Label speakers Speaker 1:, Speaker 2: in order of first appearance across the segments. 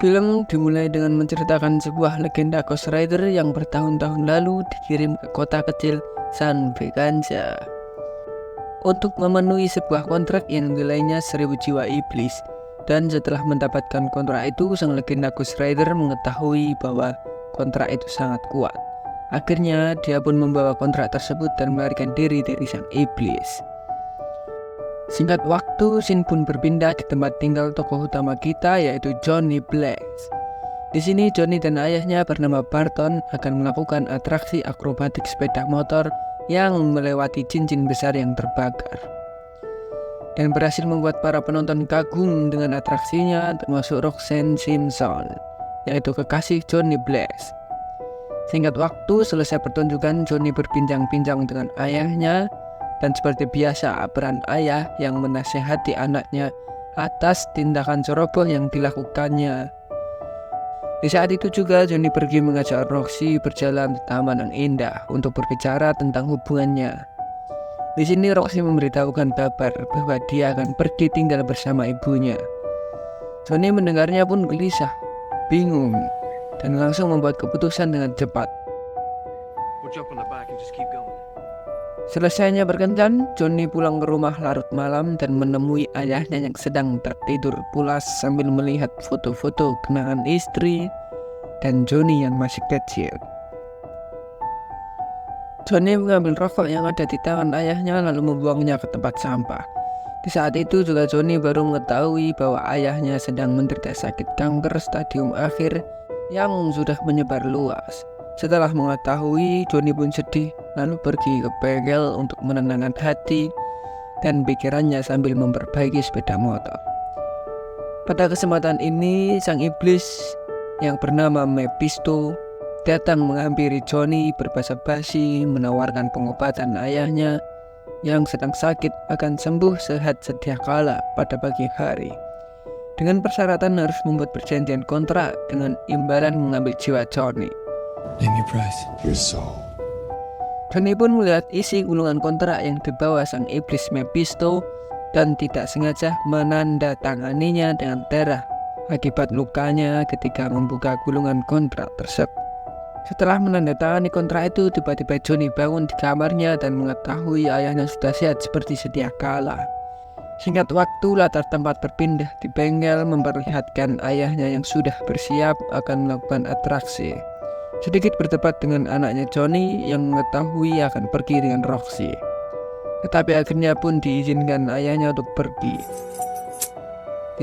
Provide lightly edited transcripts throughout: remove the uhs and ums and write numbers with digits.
Speaker 1: Film dimulai dengan menceritakan sebuah legenda Ghost Rider yang bertahun-tahun lalu dikirim ke kota kecil San Veganja untuk memenuhi sebuah kontrak yang nilainya 1000 jiwa iblis. Dan setelah mendapatkan kontrak itu, sang legenda Ghost Rider mengetahui bahwa kontrak itu sangat kuat. Akhirnya dia pun membawa kontrak tersebut dan melarikan diri dari sang iblis. Singkat waktu, Shin pun berpindah di tempat tinggal tokoh utama kita, yaitu Johnny Blaze. Di sini Johnny dan ayahnya bernama Barton akan melakukan atraksi akrobatik sepeda motor yang melewati cincin besar yang terbakar, dan berhasil membuat para penonton kagum dengan atraksinya, termasuk Roxanne Simpson, yaitu kekasih Johnny Blaze. Singkat waktu, selesai pertunjukan, Johnny berbincang-bincang dengan ayahnya. Dan seperti biasa, peran ayah yang menasehati anaknya atas tindakan ceroboh yang dilakukannya. Di saat itu juga Johnny pergi mengajak Roxy berjalan ke taman yang indah untuk berbicara tentang hubungannya. Di sini Roxy memberitahukan kabar bahwa dia akan pergi tinggal bersama ibunya. Johnny mendengarnya pun gelisah, bingung, dan langsung membuat keputusan dengan cepat. Selesainya berkencan, Johnny pulang ke rumah larut malam dan menemui ayahnya yang sedang tertidur pulas sambil melihat foto-foto kenangan istri dan Johnny yang masih kecil. Johnny mengambil rokok yang ada di tangan ayahnya lalu membuangnya ke tempat sampah. Di saat itu juga Johnny baru mengetahui bahwa ayahnya sedang menderita sakit kanker stadium akhir yang sudah menyebar luas. Setelah mengetahui, Johnny pun sedih, lalu pergi ke bengkel untuk menenangkan hati dan pikirannya sambil memperbaiki sepeda motor. Pada kesempatan ini, sang iblis yang bernama Mephisto datang menghampiri Johnny berbasa-basi menawarkan pengobatan ayahnya yang sedang sakit akan sembuh sehat sedia kala pada pagi hari, dengan persyaratan harus membuat perjanjian kontrak dengan imbalan mengambil jiwa Johnny.
Speaker 2: Name your price. Your soul.
Speaker 1: Johnny pun melihat isi gulungan kontrak yang dibawa sang iblis Mephisto dan tidak sengaja menandatanganinya dengan darah akibat lukanya ketika membuka gulungan kontrak tersebut. Setelah menandatangani kontrak itu, tiba-tiba Johnny bangun di kamarnya dan mengetahui ayahnya sudah sehat seperti sedia kala. Singkat waktu, latar tempat berpindah di bengkel memperlihatkan ayahnya yang sudah bersiap akan melakukan atraksi. Sedikit berdebat dengan anaknya Johnny yang mengetahui akan pergi dengan Roxy. Tetapi akhirnya pun diizinkan ayahnya untuk pergi.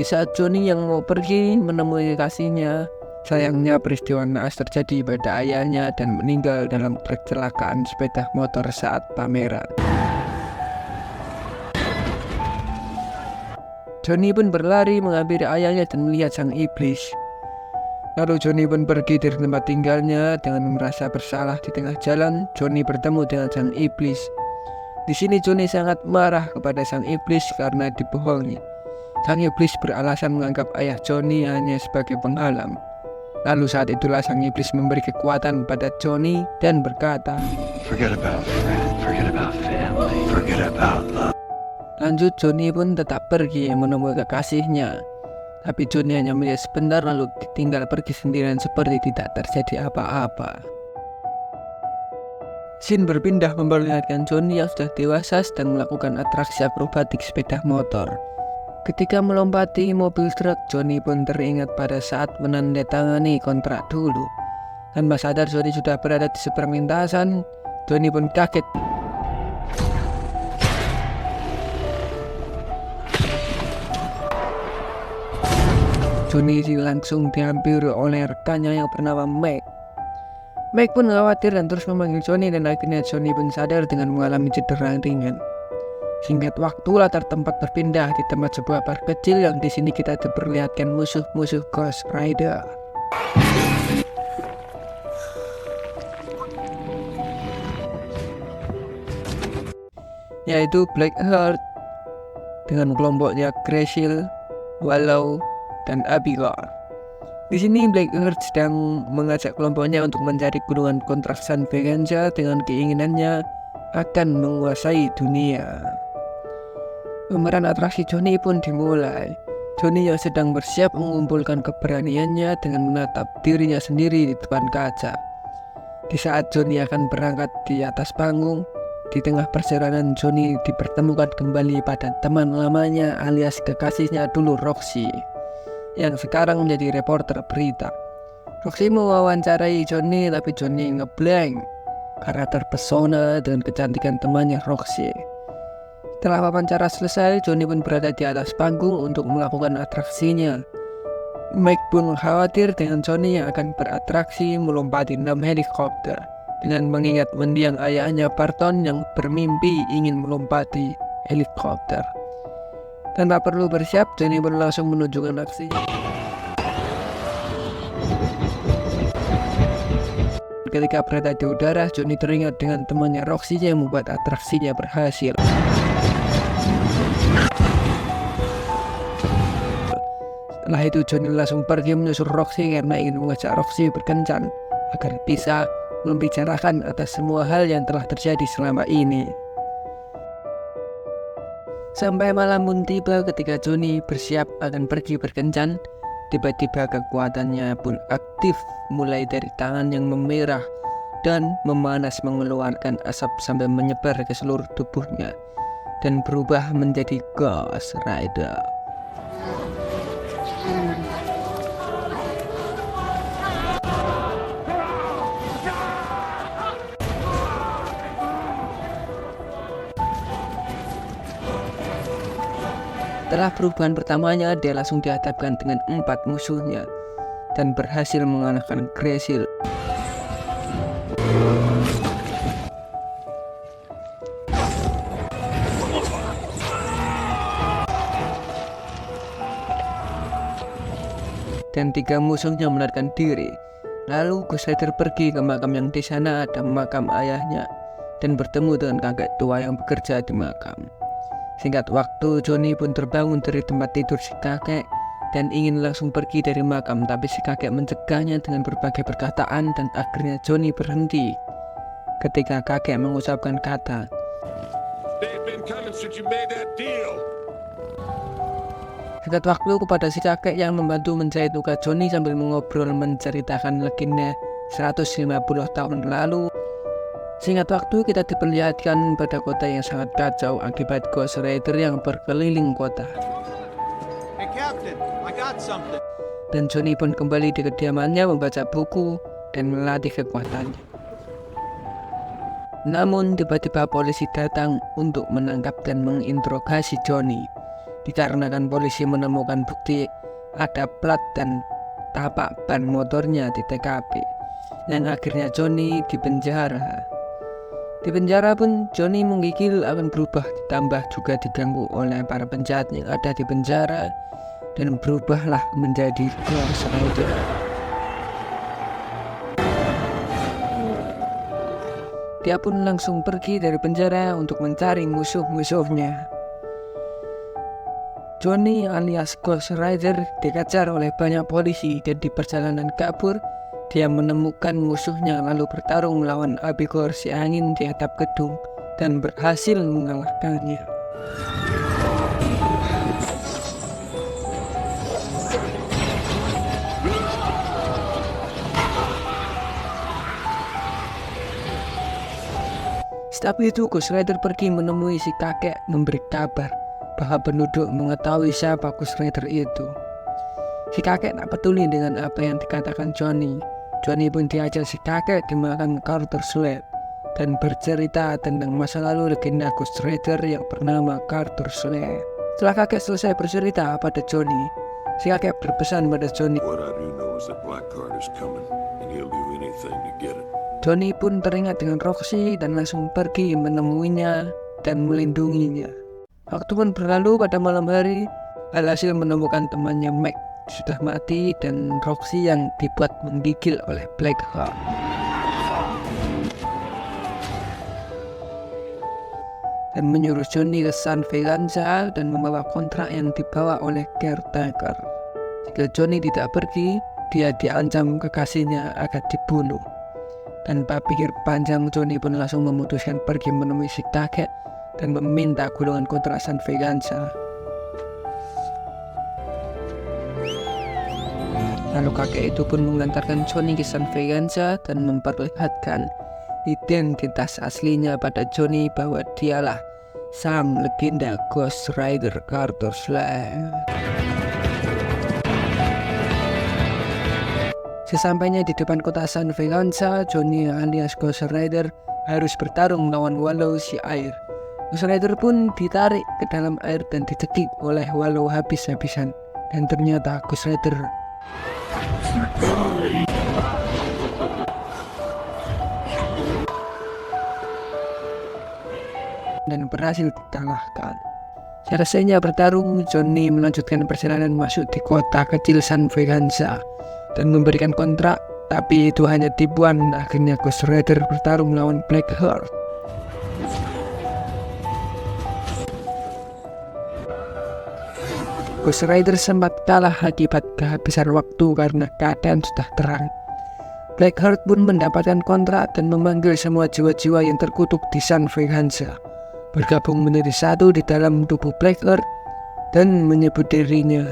Speaker 1: Di saat Johnny yang mau pergi menemui kekasihnya, sayangnya peristiwa naas terjadi pada ayahnya dan meninggal dalam kecelakaan sepeda motor saat pameran. Johnny pun berlari menghampiri ayahnya dan melihat sang iblis. Lalu Johnny pun pergi dari tempat tinggalnya dengan merasa bersalah. Di tengah jalan, Johnny bertemu dengan sang iblis. Di sini Johnny sangat marah kepada sang iblis karena dibohongi. Sang iblis beralasan menganggap ayah Johnny hanya sebagai penghalang. Lalu saat itulah sang iblis memberi kekuatan pada Johnny dan berkata,
Speaker 2: Forget about friend. Forget about family. Forget about love.
Speaker 1: Lanjut Johnny pun tetap pergi menemui kekasihnya. Tapi Johnny hanya melihat sebentar lalu ditinggal pergi sendirian seperti tidak terjadi apa-apa. Scene berpindah memperlihatkan Johnny yang sudah dewasa sedang melakukan atraksi akrobatik sepeda motor. Ketika melompati mobil truk, Johnny pun teringat pada saat menandatangani kontrak dulu. Tanpa sadar Johnny sudah berada di seberang lintasan. Johnny pun kaget. Johnny langsung dihampiri oleh rekannya yang bernama Meg. Meg pun khawatir dan terus memanggil Johnny dan akhirnya Johnny pun sadar dengan mengalami cedera ringan. Singkat waktu, latar tempat berpindah di tempat sebuah bar kecil yang di sini kita diperlihatkan musuh-musuh Ghost Rider, yaitu Blackheart dengan kelompoknya Gracil, Wallow, dan Abigail. Di sini Blackheart sedang mengajak kelompoknya untuk mencari gulungan kontrak San Veganja dengan keinginannya akan menguasai dunia. Pemeran atraksi Johnny pun dimulai. Johnny yang sedang bersiap mengumpulkan keberaniannya dengan menatap dirinya sendiri di depan kaca. Di saat Johnny akan berangkat di atas panggung, di tengah perjalanan Johnny dipertemukan kembali pada teman lamanya alias kekasihnya dulu, Roxy, yang sekarang menjadi reporter berita. Roxy mewawancarai Johnny, tapi Johnny ngeblank karena terpesona dengan kecantikan temannya Roxy. Setelah wawancara selesai, Johnny pun berada di atas panggung untuk melakukan atraksinya. Mike pun khawatir dengan Johnny yang akan beratraksi melompati 6 helikopter dengan mengingat mendiang ayahnya Barton yang bermimpi ingin melompati helikopter. Tanpa perlu bersiap, Johnny pun langsung menunjukkan aksinya. Ketika berada di udara, Johnny teringat dengan temannya Roxy yang membuat atraksinya berhasil. Setelah itu Johnny langsung pergi menyusul Roxy karena ingin mengajak Roxy berkencan agar bisa membicarakan atas semua hal yang telah terjadi selama ini. Sampai malam pun tiba ketika Johnny bersiap akan pergi berkencan. Tiba-tiba kekuatannya pun aktif, mulai dari tangan yang memerah dan memanas mengeluarkan asap sampai menyebar ke seluruh tubuhnya dan berubah menjadi Ghost Rider. Setelah perubahan pertamanya, dia langsung dihadapkan dengan 4 musuhnya dan berhasil mengalahkan Graysill. Dan 3 musuhnya melarikan diri. Lalu Ghost Rider pergi ke makam yang di sana ada makam ayahnya dan bertemu dengan kakek tua yang bekerja di makam. Singkat waktu, Johnny pun terbangun dari tempat tidur si kakek dan ingin langsung pergi dari makam, tapi si kakek mencegahnya dengan berbagai perkataan dan akhirnya Johnny berhenti ketika kakek mengucapkan kata, singkat waktu kepada si kakek yang membantu menjahit luka Johnny sambil mengobrol menceritakan legenda 150 tahun lalu. Singkat waktu kita diperlihatkan pada kota yang sangat kacau akibat Ghost Rider yang berkeliling kota.
Speaker 3: Hey Captain, I got something.
Speaker 1: Dan Johnny pun kembali di kediamannya membaca buku dan melatih kekuatannya. Namun tiba-tiba polisi datang untuk menangkap dan menginterogasi Johnny. Dikarenakan polisi menemukan bukti ada plat dan tapak ban motornya di TKP. Dan akhirnya Johnny dipenjara. Di penjara pun Johnny menggigil akan berubah, ditambah juga diganggu oleh para penjahat yang ada di penjara dan berubahlah menjadi Ghost Rider. Dia pun langsung pergi dari penjara untuk mencari musuh-musuhnya. Johnny alias Ghost Rider dikejar oleh banyak polisi dan di perjalanan kabur dia menemukan musuhnya lalu bertarung melawan api kursi angin di atap gedung dan berhasil mengalahkannya. Setelah itu Ghost Rider pergi menemui si kakek memberi kabar bahwa penduduk mengetahui siapa Ghost Rider itu. Si kakek tak peduli dengan apa yang dikatakan Johnny. Johnny pun diajak si kakek di makam Carter Slade dan bercerita tentang masa lalu legenda Ghost Rider yang bernama Carter Slade. Setelah kakek selesai bercerita pada Johnny, si kakek berpesan pada Johnny.
Speaker 4: What I do know is that Blackguard is coming, and he'll do anything to get it.
Speaker 1: Johnny pun teringat dengan Roxy dan langsung pergi menemuinya dan melindunginya. Waktu pun berlalu pada malam hari, alhasil menemukan temannya Mike sudah mati dan Roxy yang dibuat menggigil oleh Blackheart. Dan menyuruh Johnny ke San Veganza dan membawa kontrak yang dibawa oleh caretaker. Jika Johnny tidak pergi, dia diancam kekasihnya akan dibunuh. Tanpa pikir panjang, Johnny pun langsung memutuskan pergi menemui si kakek dan meminta gulungan kontrak San Veganza. Lalu kakek itu pun mengantarkan Johnny ke San Venganza dan memperlihatkan identitas aslinya pada Johnny bahwa dialah sang legenda Ghost Rider Carter Slade. Sesampainya di depan kota San Venganza, Johnny alias Ghost Rider harus bertarung melawan Wallow si air. Ghost Rider pun ditarik ke dalam air dan dicekik oleh Wallow habis-habisan. Dan ternyata Ghost Rider dan berhasil dikalahkan. Selesainya bertarung, Johnny melanjutkan perjalanan masuk di kota kecil San Venganza dan memberikan kontrak, tapi itu hanya tipuan. Akhirnya Ghost Rider bertarung melawan Blackheart. Ghost Rider sempat kalah akibat kehabisan waktu karena keadaan sudah terang. Blackheart pun mendapatkan kontrak dan memanggil semua jiwa-jiwa yang terkutuk di San Venganza bergabung menjadi satu di dalam tubuh Blackheart dan menyebut dirinya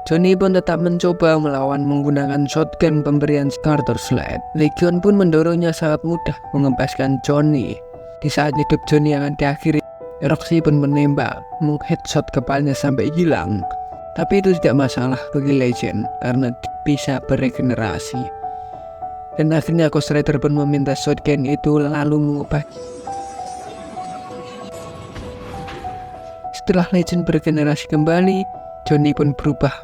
Speaker 1: Johnny pun tetap mencoba melawan menggunakan shotgun pemberian Carter Slade. Legion pun mendorongnya sangat mudah mengempaskan Johnny. Di saat hidup Johnny akan diakhiri, Roxy pun menembak, mengheadshot kepalanya sampai hilang. Tapi itu tidak masalah bagi Legend karena bisa beregenerasi. Dan akhirnya Ghost Rider pun meminta shotgun itu lalu mengubah. Setelah Legend beregenerasi kembali, Johnny pun berubah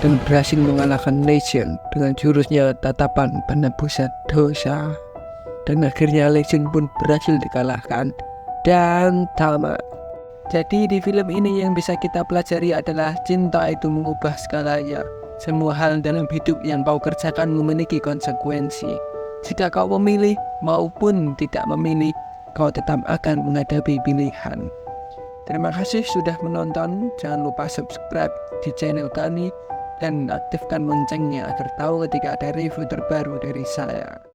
Speaker 1: dan berhasil mengalahkan Legend dengan jurusnya tatapan penebusan dosa. Dan akhirnya Legend pun berhasil dikalahkan dan tamat. Jadi di film ini yang bisa kita pelajari adalah cinta itu mengubah segalanya. Semua hal dalam hidup yang kau kerjakan memiliki konsekuensi. Jika kau memilih maupun tidak memilih, kau tetap akan menghadapi pilihan. Terima kasih sudah menonton. Jangan lupa subscribe di channel kami dan aktifkan loncengnya agar tahu ketika ada review terbaru dari saya.